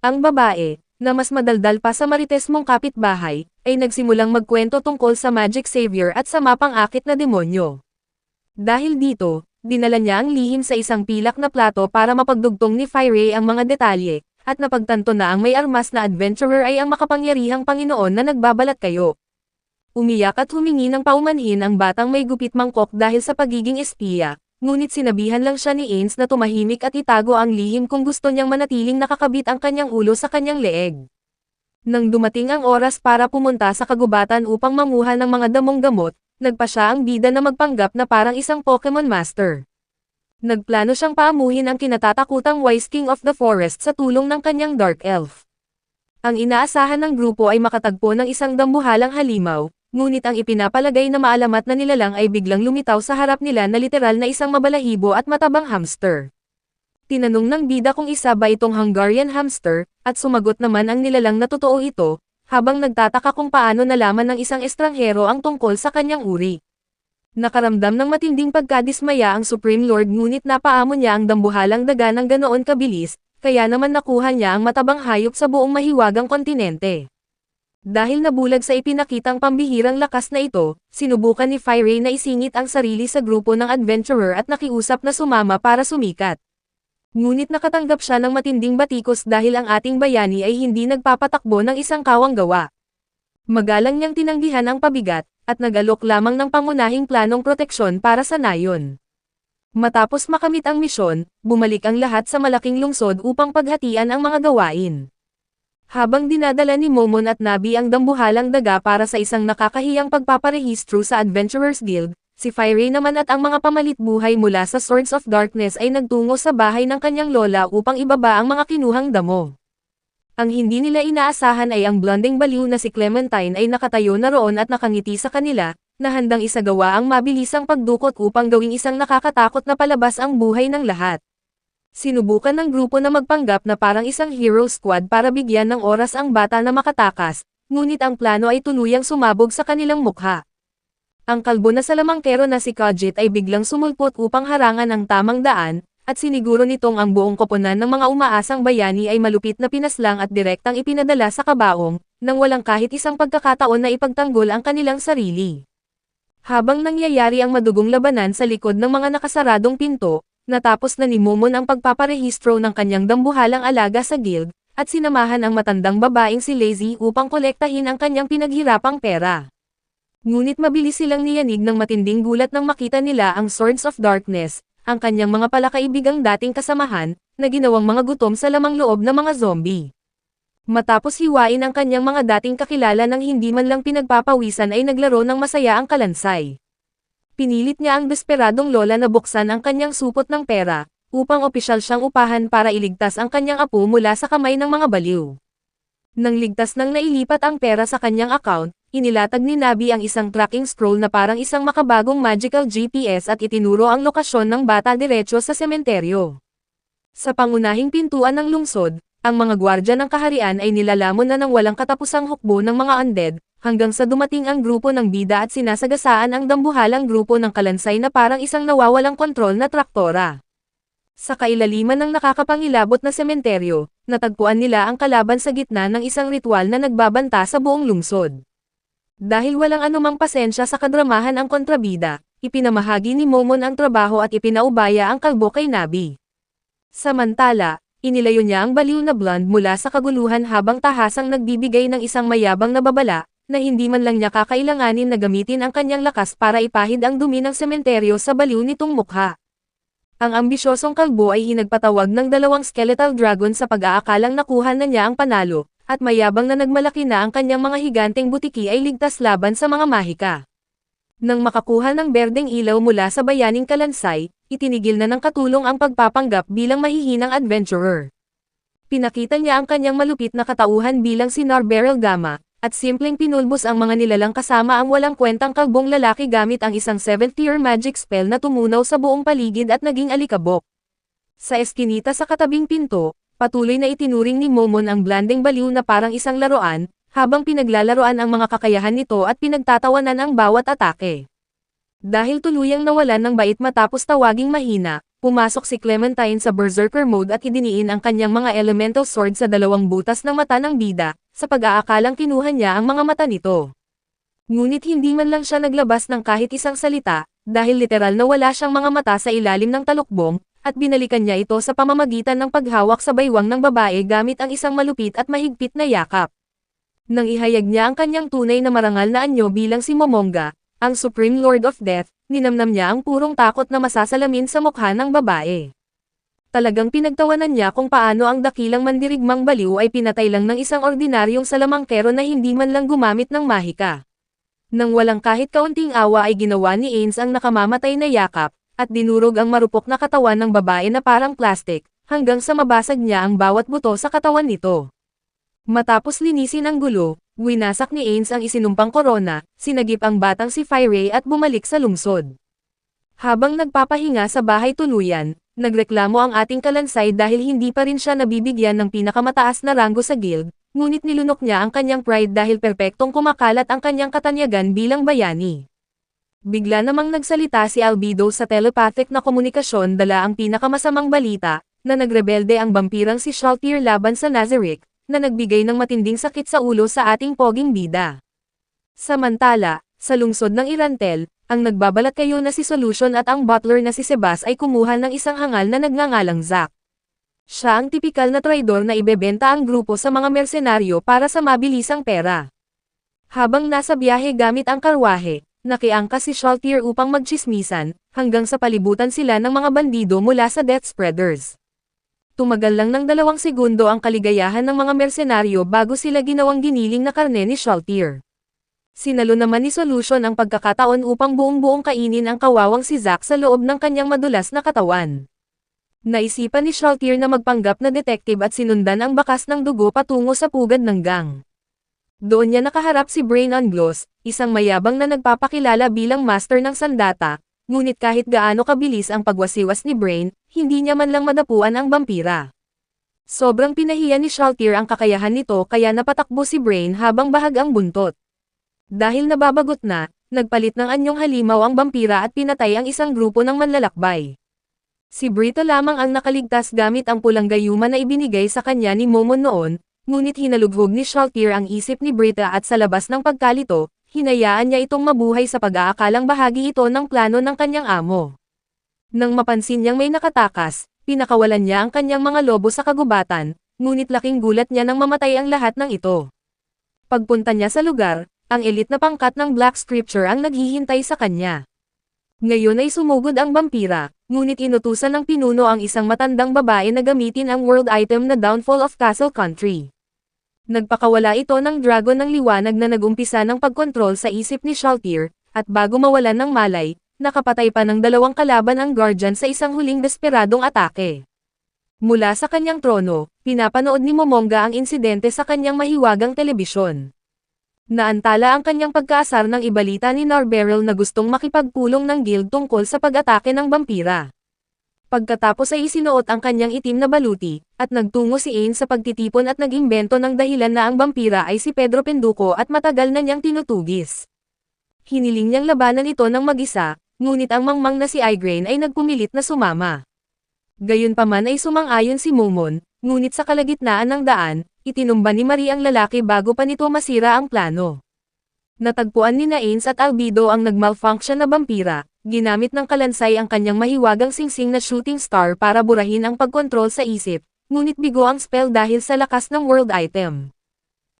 Ang babae, na mas madaldal pa sa marites mong kapitbahay, ay nagsimulang magkwento tungkol sa Magic Savior at sa mapang-akit na demonyo. Dahil dito, dinala niya ang lihim sa isang pilak na plato para mapagdugtong ni Fire ang mga detalye, at napagtanto na ang may armas na adventurer ay ang makapangyarihang Panginoon na nagbabalat kayo. Umiyak at humingi ng paumanhin ang batang may gupit mangkok dahil sa pagiging espiya, ngunit sinabihan lang siya ni Ains na tumahimik at itago ang lihim kung gusto niyang manatiling nakakabit ang kanyang ulo sa kanyang leeg. Nang dumating ang oras para pumunta sa kagubatan upang manguha ng mga damong gamot, nagpa siya ang bida na magpanggap na parang isang Pokemon Master. Nagplano siyang paamuhin ang kinatatakutang Wise King of the Forest sa tulong ng kanyang Dark Elf. Ang inaasahan ng grupo ay makatagpo ng isang dambuhalang halimaw, ngunit ang ipinapalagay na maalamat na nilalang ay biglang lumitaw sa harap nila na literal na isang mabalahibo at matabang hamster. Tinanong ng bida kung isa ba itong Hungarian hamster, at sumagot naman ang nilalang na totoo ito, habang nagtataka kung paano nalaman ng isang estranghero ang tungkol sa kanyang uri. Nakaramdam ng matinding pagkadismaya ang Supreme Lord ngunit napaamon niya ang dambuhalang daga ng ganoon kabilis, kaya naman nakuha niya ang matabang hayop sa buong mahiwagang kontinente. Dahil nabulag sa ipinakitang pambihirang lakas na ito, sinubukan ni Fire na isingit ang sarili sa grupo ng adventurer at nakiusap na sumama para sumikat. Ngunit nakatanggap siya ng matinding batikos dahil ang ating bayani ay hindi nagpapatakbo ng isang kawang gawa. Magalang niyang tinanggihan ang pabigat, at nag-alok lamang ng pangunahing planong proteksyon para sa nayon. Matapos makamit ang misyon, bumalik ang lahat sa malaking lungsod upang paghatian ang mga gawain. Habang dinadala ni Momon at Nabi ang dambuhalang daga para sa isang nakakahiyang pagpaparehistro sa Adventurers Guild, si Fire naman at ang mga pamalit buhay mula sa Swords of Darkness ay nagtungo sa bahay ng kanyang lola upang ibaba ang mga kinuhang damo. Ang hindi nila inaasahan ay ang blonding baliw na si Clementine ay nakatayo na roon at nakangiti sa kanila, na handang isagawa ang mabilisang pagdukot upang gawing isang nakakatakot na palabas ang buhay ng lahat. Sinubukan ng grupo na magpanggap na parang isang hero squad para bigyan ng oras ang bata na makatakas, ngunit ang plano ay tuluyang sumabog sa kanilang mukha. Ang kalbo na salamangkero na si Kajit ay biglang sumulpot upang harangan ang tamang daan, at siniguro nitong ang buong koponan ng mga umaasang bayani ay malupit na pinaslang at direktang ipinadala sa kabaong, nang walang kahit isang pagkakataon na ipagtanggol ang kanilang sarili. Habang nangyayari ang madugong labanan sa likod ng mga nakasaradong pinto, natapos na ni Momon ang pagpaparehistro ng kanyang dambuhalang alaga sa guild, at sinamahan ang matandang babaeng si Lazy upang kolektahin ang kanyang pinaghirapang pera. Ngunit mabilis silang niyanig ng matinding gulat nang makita nila ang Swords of Darkness, ang kanyang mga palakaibigang dating kasamahan, na ginawang mga gutom sa lamang loob ng mga zombie. Matapos hiwain ang kanyang mga dating kakilala nang hindi man lang pinagpapawisan ay naglaro ng masaya ang kalansay. Pinilit niya ang desperadong lola na buksan ang kanyang supot ng pera, upang opisyal siyang upahan para iligtas ang kanyang apo mula sa kamay ng mga baliw. Nang ligtas nang nailipat ang pera sa kanyang account, inilatag ni Nabi ang isang tracking scroll na parang isang makabagong magical GPS at itinuro ang lokasyon ng bata diretso sa sementeryo. Sa pangunahing pintuan ng lungsod, ang mga gwardya ng kaharian ay nilalamon na ng walang katapusang hukbo ng mga undead, hanggang sa dumating ang grupo ng bida at sinasagasaan ang dambuhalang grupo ng kalansay na parang isang nawawalang kontrol na traktora. Sa kailaliman ng nakakapangilabot na sementeryo, natagpuan nila ang kalaban sa gitna ng isang ritual na nagbabanta sa buong lungsod. Dahil walang anumang pasensya sa kadramahan ang kontrabida, ipinamahagi ni Momon ang trabaho at ipinaubaya ang kalbo kay Nabi. Samantala, inilayo niya ang baliw na blonde mula sa kaguluhan habang tahasang nagbibigay ng isang mayabang na babala, na hindi man lang niya kakailanganin na gamitin ang kanyang lakas para ipahid ang dumi ng sementeryo sa baliw nitong mukha. Ang ambisyosong kalbo ay hinagpatawag ng dalawang skeletal dragon sa pag-aakalang nakuha na niya ang panalo, at mayabang na nagmalaki na ang kanyang mga higanteng butiki ay ligtas laban sa mga mahika. Nang makakuha ng berdeng ilaw mula sa bayaning kalansay, itinigil na ng katulong ang pagpapanggap bilang mahihinang adventurer. Pinakita niya ang kanyang malupit na katauhan bilang si Narberyl Gama, at simpleng pinulbos ang mga nilalang kasama ang walang kwentang kalbong lalaki gamit ang isang 7th-tier magic spell na tumunaw sa buong paligid at naging alikabok. Sa eskinita sa katabing pinto, patuloy na itinuring ni Momon ang blanding baliw na parang isang laruan, habang pinaglalaroan ang mga kakayahan nito at pinagtatawanan ang bawat atake. Dahil tuluyang nawalan ng bait matapos tawaging mahina, pumasok si Clementine sa Berserker mode at idiniin ang kanyang mga elemental sword sa dalawang butas ng mata ng bida, sa pag-aakalang kinuha niya ang mga mata nito. Ngunit hindi man lang siya naglabas ng kahit isang salita, dahil literal na wala siyang mga mata sa ilalim ng talukbong, at binalikan niya ito sa pamamagitan ng paghawak sa baywang ng babae gamit ang isang malupit at mahigpit na yakap. Nang ihayag niya ang kanyang tunay na marangal na anyo bilang si Momonga, ang Supreme Lord of Death, ninamnam niya ang purong takot na masasalamin sa mukha ng babae. Talagang pinagtawanan niya kung paano ang dakilang mandirigmang baliw ay pinatay lang ng isang ordinaryong salamangkero na hindi man lang gumamit ng mahika. Nang walang kahit kaunting awa ay ginawa ni Ains ang nakamamatay na yakap, at dinurog ang marupok na katawan ng babae na parang plastik, hanggang sa mabasag niya ang bawat buto sa katawan nito. Matapos linisin ang gulo, winasak ni Ains ang isinumpang korona, sinagip ang batang si Fire at bumalik sa lungsod. Habang nagpapahinga sa bahay tuluyan, nagreklamo ang ating kalansay dahil hindi pa rin siya nabibigyan ng pinakamataas na ranggo sa guild, ngunit nilunok niya ang kanyang pride dahil perpektong kumakalat ang kanyang katanyagan bilang bayani. Bigla namang nagsalita si Albedo sa telepathic na komunikasyon dala ang pinakamasamang balita, na nagrebelde ang vampirang si Shaltir laban sa Nazarick, na nagbigay ng matinding sakit sa ulo sa ating poging bida. Samantala, sa lungsod ng Irantel, ang nagbabalat kayo na si Solution at ang butler na si Sebas ay kumuha ng isang hangal na nagngangalang Zack. Siya ang tipikal na traidor na ibebenta ang grupo sa mga mersenaryo para sa mabilisang pera. Habang nasa biyahe gamit ang karwahe, nakiangkas si Shaltir upang magchismisan, hanggang sa palibutan sila ng mga bandido mula sa Death Spreaders. Tumagal lang ng 2 segundo ang kaligayahan ng mga mersenaryo bago sila ginawang giniling na karne ni Shaltir. Sinalo naman ni Solution ang pagkakataon upang buong-buong kainin ang kawawang si Zack sa loob ng kanyang madulas na katawan. Naisipan ni Shaltir na magpanggap na detective at sinundan ang bakas ng dugo patungo sa pugad ng gang. Doon niya nakaharap si Brain Ungloss, isang mayabang na nagpapakilala bilang master ng sandata, ngunit kahit gaano kabilis ang pagwasiwas ni Brain, hindi niya man lang madapuan ang vampira. Sobrang pinahiya ni Shaltir ang kakayahan nito kaya napatakbo si Brain habang bahag ang buntot. Dahil nababagot na, nagpalit ng anyong halimaw ang vampira at pinatay ang isang grupo ng manlalakbay. Si Brito lamang ang nakaligtas gamit ang pulang gayuma na ibinigay sa kanya ni Momon noon, ngunit hinalughog ni Shaltir ang isip ni Brita at sa labas ng pagkalito, hinayaan niya itong mabuhay sa pag-aakalang bahagi ito ng plano ng kanyang amo. Nang mapansin niyang may nakatakas, pinakawalan niya ang kanyang mga lobo sa kagubatan, ngunit laking gulat niya nang mamatay ang lahat ng ito. Pagpunta niya sa lugar, ang elite na pangkat ng Black Scripture ang naghihintay sa kanya. Ngayon ay sumugod ang vampira, ngunit inutusan ng pinuno ang isang matandang babae na gamitin ang world item na Downfall of Castle Country. Nagpakawala ito ng dragon ng liwanag na nagumpisa ng pagkontrol sa isip ni Shaltir, at bago mawalan ng malay, nakapatay pa ng 2 kalaban ang Guardian sa isang huling desperadong atake. Mula sa kanyang trono, pinapanood ni Momonga ang insidente sa kanyang mahiwagang telebisyon. Naantala ang kanyang pagkaasar ng ibalita ni Narberel na gustong makipagpulong ng guild tungkol sa pag-atake ng vampira. Pagkatapos ay isinuot ang kanyang itim na baluti, at nagtungo si Ains sa pagtitipon at nag-imbento ng dahilan na ang vampira ay si Pedro Penduko at matagal na niyang tinutugis. Hiniling niyang labanan ito ng mag-isa, ngunit ang mangmang na si Igraine ay nagpumilit na sumama. Gayunpaman ay sumang-ayon si Momon, ngunit sa kalagitnaan ng daan, itinumba ni Marie ang lalaki bago pa nito masira ang plano. Natagpuan ni Ains at Albedo ang nagmalfunction na vampira, ginamit ng kalansay ang kanyang mahiwagang singsing na shooting star para burahin ang pagkontrol sa isip, ngunit bigo ang spell dahil sa lakas ng world item.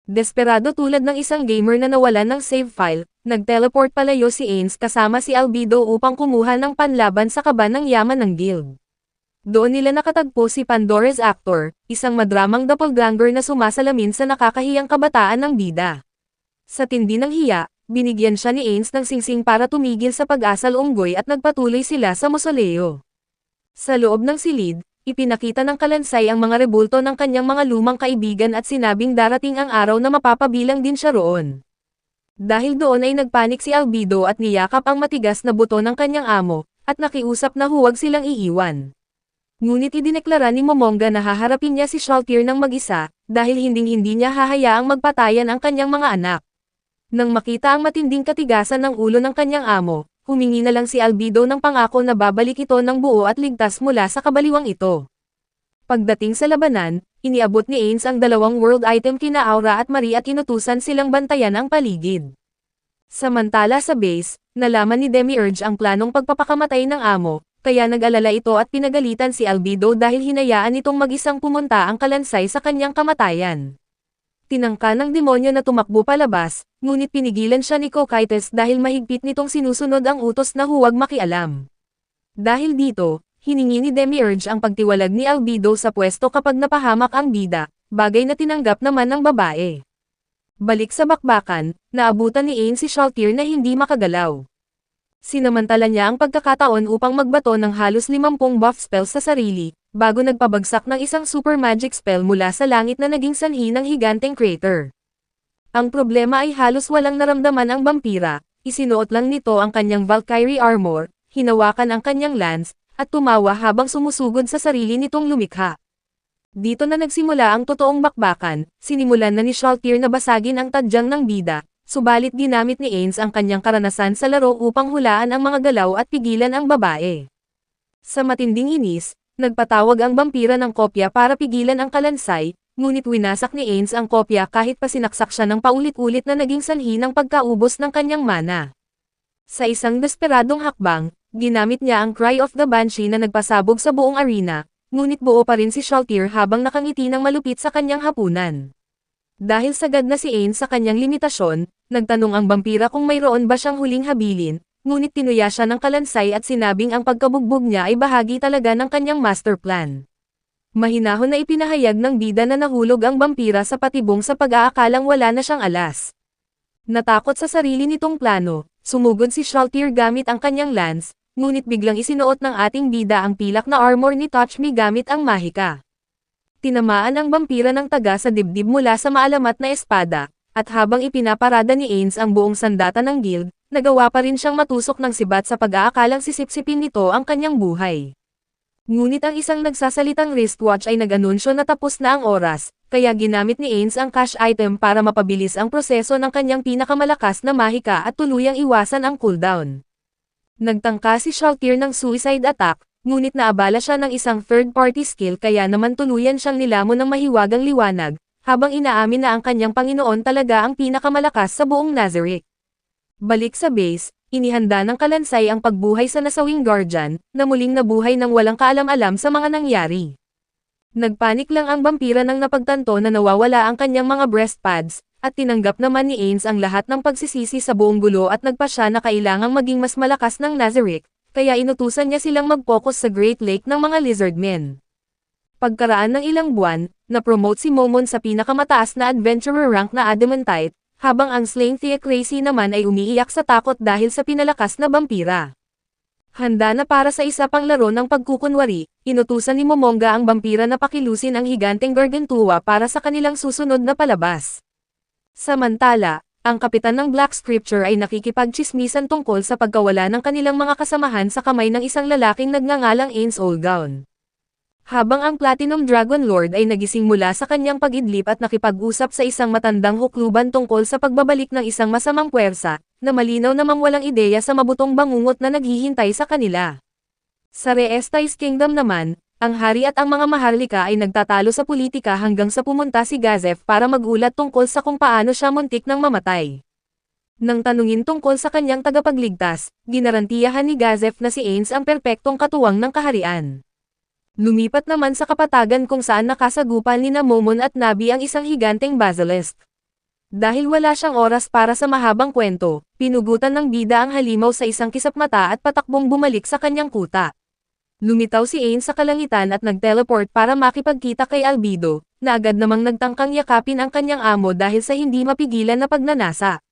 Desperado tulad ng isang gamer na nawalan ng save file, nag-teleport palayo si Ains kasama si Albedo upang kumuha ng panlaban sa kaban ng yaman ng guild. Doon nila nakatagpo si Pandora's Actor, isang madramang doppelganger na sumasalamin sa nakakahiyang kabataan ng bida. Sa tindi ng hiya, binigyan siya ni Ains ng singsing para tumigil sa pag-asal unggoy at nagpatuloy sila sa mausoleo. Sa loob ng silid, ipinakita ng kalansay ang mga rebulto ng kanyang mga lumang kaibigan at sinabing darating ang araw na mapapabilang din siya roon. Dahil doon ay nagpanik si Albedo at niyakap ang matigas na buto ng kanyang amo, at nakiusap na huwag silang iiwan. Ngunit idineklara ni Momonga na haharapin niya si Shaltir ng mag-isa, dahil hinding-hindi niya hahayaang magpatayan ang kanyang mga anak. Nang makita ang matinding katigasan ng ulo ng kanyang amo, humingi na lang si Albedo ng pangako na babalik ito ng buo at ligtas mula sa kabaliwang ito. Pagdating sa labanan, iniabot ni Ains ang dalawang world item kina Aura at Marie at inutusan silang bantayan ang paligid. Samantala sa base, nalaman ni Demiurge ang planong pagpapakamatay ng amo, kaya nag-alala ito at pinagalitan si Albedo dahil hinayaan itong mag-isang pumunta ang kalansay sa kanyang kamatayan. Tinangka ng demonyo na tumakbo palabas, ngunit pinigilan siya ni Cocytus dahil mahigpit nitong sinusunod ang utos na huwag makialam. Dahil dito, hiningi ni Demiurge ang pagtiwalag ni Albedo sa pwesto kapag napahamak ang bida, bagay na tinanggap naman ng babae. Balik sa bakbakan, naabutan ni Ains si Shaltir na hindi makagalaw. Sinamantala niya ang pagkakataon upang magbato ng halos 50 buff spells sa sarili, bago nagpabagsak ng isang super magic spell mula sa langit na naging sanhi ng higanteng crater. Ang problema ay halos walang naramdaman ang vampira, isinuot lang nito ang kanyang Valkyrie armor, hinawakan ang kanyang lance, at tumawa habang sumusugod sa sarili nitong lumikha. Dito na nagsimula ang totoong bakbakan, sinimulan na ni Shaltir na basagin ang tadyang ng bida, subalit ginamit ni Ains ang kanyang karanasan sa laro upang hulaan ang mga galaw at pigilan ang babae. Sa matinding inis, nagpatawag ang vampira ng kopya para pigilan ang kalansay, ngunit winasak ni Ains ang kopya kahit pa sinaksak siya ng paulit-ulit na naging sanhi ng pagkaubos ng kanyang mana. Sa isang desperadong hakbang, ginamit niya ang Cry of the Banshee na nagpasabog sa buong arena, ngunit buo pa rin si Shaltir habang nakangiti ng malupit sa kanyang hapunan. Dahil sagad na si Ains sa kanyang limitasyon, nagtanong ang vampira kung mayroon ba siyang huling habilin, ngunit tinuya siya ng kalansay at sinabing ang pagkabugbog niya ay bahagi talaga ng kanyang master plan. Mahinahon na ipinahayag ng bida na nahulog ang vampira sa patibong sa pag-aakalang wala na siyang alas. Natakot sa sarili nitong plano, sumugod si Shaltir gamit ang kanyang lance, ngunit biglang isinuot ng ating bida ang pilak na armor ni Touch Me gamit ang mahika. Tinamaan ang vampira ng taga sa dibdib mula sa maalamat na espada, at habang ipinaparada ni Ains ang buong sandata ng guild, nagawa pa rin siyang matusok ng sibat sa pag-aakalang sisipsipin nito ang kanyang buhay. Ngunit ang isang nagsasalitang wristwatch ay nag-anunsyo na tapos na ang oras, kaya ginamit ni Ains ang cash item para mapabilis ang proseso ng kanyang pinakamalakas na mahika at tuluyang iwasan ang cooldown. Nagtangka si Shaltir ng suicide attack, ngunit naabala siya ng isang third-party skill kaya naman tuluyan siyang nilamon ng mahiwagang liwanag, habang inaamin na ang kanyang Panginoon talaga ang pinakamalakas sa buong Nazarick. Balik sa base, inihanda ng kalansay ang pagbuhay sa nasawing guardian, na muling nabuhay ng walang kaalam-alam sa mga nangyari. Nagpanik lang ang vampira nang napagtanto na nawawala ang kanyang mga breast pads, at tinanggap naman ni Ains ang lahat ng pagsisisi sa buong gulo at nagpasya na kailangang maging mas malakas ng Nazarick, kaya inutusan niya silang mag-focus sa Great Lake ng mga Lizardmen. Pagkaraan ng ilang buwan, na-promote si Momon sa pinakamataas na adventurer rank na Adamantite, habang ang Slain Theocracy naman ay umiiyak sa takot dahil sa pinalakas na vampira. Handa na para sa isa pang laro ng pagkukunwari, inutusan ni Momonga ang vampira na pakilusin ang higanteng Gargantua para sa kanilang susunod na palabas. Samantala, ang kapitan ng Black Scripture ay nakikipagtsismisan tungkol sa pagkawala ng kanilang mga kasamahan sa kamay ng isang lalaking nagngangalang Ains Olgaun. Habang ang Platinum Dragon Lord ay nagising mula sa kanyang pag-idlip at nakipag-usap sa isang matandang hukluban tungkol sa pagbabalik ng isang masamang puwersa, na malinaw namang walang ideya sa mabutong bangungot na naghihintay sa kanila. Sa Reestice Kingdom naman, ang hari at ang mga maharlika ay nagtatalo sa politika hanggang sa pumunta si Gazef para magulat tungkol sa kung paano siya muntik nang mamatay. Nang tanungin tungkol sa kanyang tagapagligtas, ginarantiyahan ni Gazef na si Ains ang perpektong katuwang ng kaharian. Lumipat naman sa kapatagan kung saan nakasagupan ni Momon at Nabi ang isang higanteng basilisk. Dahil wala siyang oras para sa mahabang kwento, pinugutan ng bida ang halimaw sa isang kisapmata at patakbong bumalik sa kanyang kuta. Lumitaw si Ains sa kalangitan at nag-teleport para makipagkita kay Albedo, na agad namang nagtangkang yakapin ang kanyang amo dahil sa hindi mapigilan na pagnanasa.